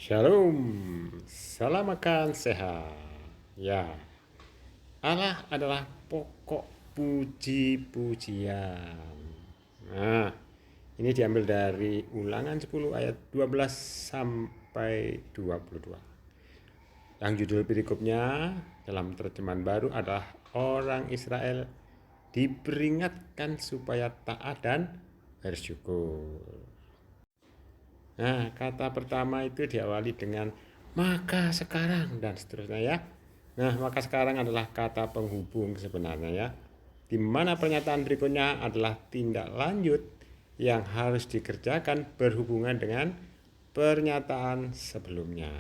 Shalom, salam makan sehat. Ya, Allah adalah pokok puji-pujian. Nah, ini diambil dari Ulangan 10 ayat 12 sampai 22. Yang judul perikopnya dalam terjemahan baru adalah orang Israel diperingatkan supaya taat dan bersyukur. Nah, kata pertama itu diawali dengan maka sekarang dan seterusnya ya. Nah, maka sekarang adalah kata penghubung sebenarnya ya. Di mana pernyataan berikutnya adalah tindak lanjut yang harus dikerjakan berhubungan dengan pernyataan sebelumnya.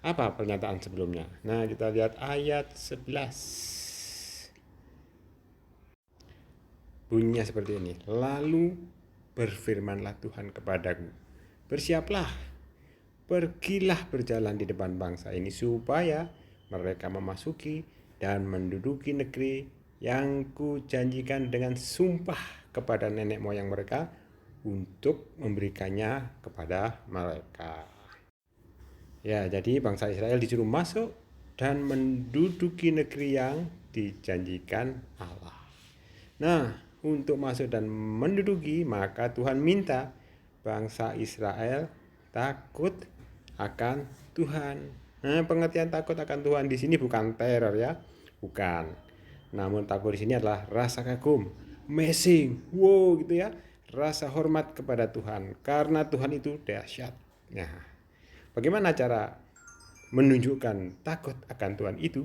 Apa pernyataan sebelumnya? Nah, kita lihat ayat 11. Bunyinya seperti ini. Lalu berfirmanlah Tuhan kepadaku, bersiaplah, pergilah berjalan di depan bangsa ini supaya mereka memasuki dan menduduki negeri yang kujanjikan dengan sumpah kepada nenek moyang mereka untuk memberikannya kepada mereka. Ya, jadi bangsa Israel disuruh masuk dan menduduki negeri yang dijanjikan Allah. Nah, untuk masuk dan menduduki, maka Tuhan minta bangsa Israel takut akan Tuhan. Nah, pengertian takut akan Tuhan di sini bukan teror ya, bukan. Namun takut di sini adalah rasa kagum, amazing, wow gitu ya, rasa hormat kepada Tuhan karena Tuhan itu dahsyat. Nah, bagaimana cara menunjukkan takut akan Tuhan itu?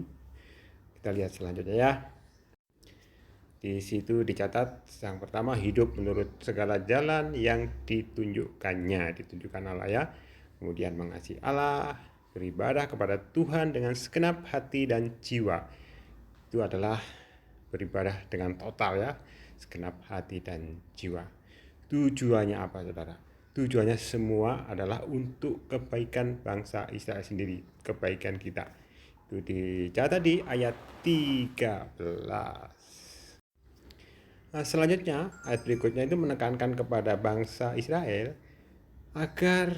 Kita lihat selanjutnya ya. Di situ dicatat yang pertama hidup menurut segala jalan yang ditunjukkan Allah ya. Kemudian mengasihi Allah, beribadah kepada Tuhan dengan segenap hati dan jiwa. Itu adalah beribadah dengan total ya, segenap hati dan jiwa. Tujuannya apa saudara? Tujuannya semua adalah untuk kebaikan bangsa Israel sendiri, kebaikan kita. Itu dicatat di ayat 13. Nah, selanjutnya, ayat berikutnya itu menekankan kepada bangsa Israel agar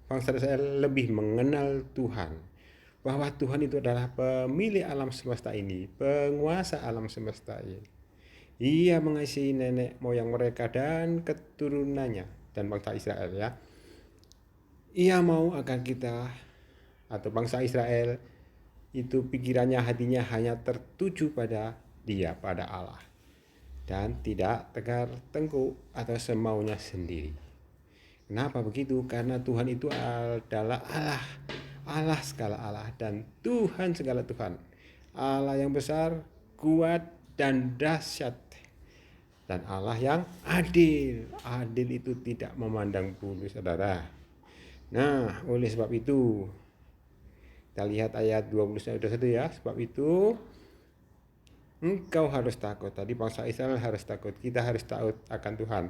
bangsa Israel lebih mengenal Tuhan. Bahwa Tuhan itu adalah pemilik alam semesta ini, penguasa alam semesta ini. Ia mengasihi nenek moyang mereka dan keturunannya dan bangsa Israel ya. Ia mau agar kita atau bangsa Israel itu pikirannya, hatinya hanya tertuju pada Dia, pada Allah. Dan tidak tegar tengkuk atau semaunya sendiri. Kenapa begitu? Karena Tuhan itu adalah Allah, Allah segala Allah dan Tuhan segala Tuhan. Allah yang besar, kuat dan dahsyat. Dan Allah yang adil. Adil itu tidak memandang bulu saudara. Nah, oleh sebab itu kita lihat ayat 21 ya. Sebab itu engkau harus takut. Tadi bangsa Israel harus takut. Kita harus takut akan Tuhan.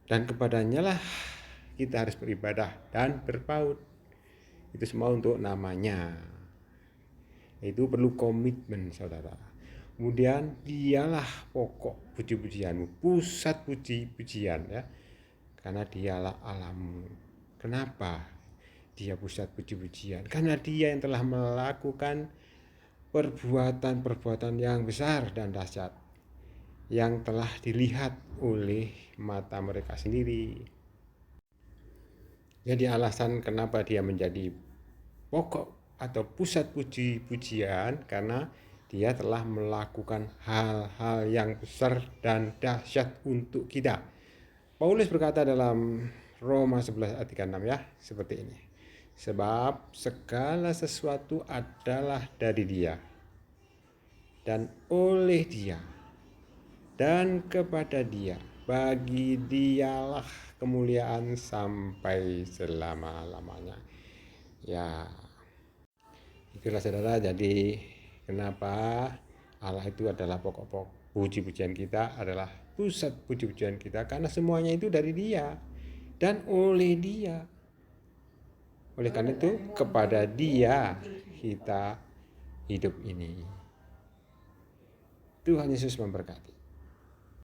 Dan kepadanya lah kita harus beribadah dan berpaut. Itu semua untuk namanya. Itu perlu komitmen saudara. Kemudian dialah pokok puji-pujianmu. Pusat puji-pujian ya. Karena dialah alammu. Kenapa dia pusat puji-pujian? Karena dia yang telah melakukan perbuatan-perbuatan yang besar dan dahsyat yang telah dilihat oleh mata mereka sendiri. Jadi alasan kenapa dia menjadi pokok atau pusat puji-pujian karena dia telah melakukan hal-hal yang besar dan dahsyat untuk kita. Paulus berkata dalam Roma 11 ayat 36 ya, seperti ini. Sebab segala sesuatu adalah dari Dia dan oleh Dia dan kepada Dia. Bagi Dialah kemuliaan sampai selama-lamanya. Ya, itulah saudara. Jadi kenapa Allah itu adalah pokok puji-pujian kita, adalah pusat puji-pujian kita, karena semuanya itu dari Dia dan oleh Dia. Oleh karena itu kepada Dia kita hidup ini. Tuhan Yesus memberkati.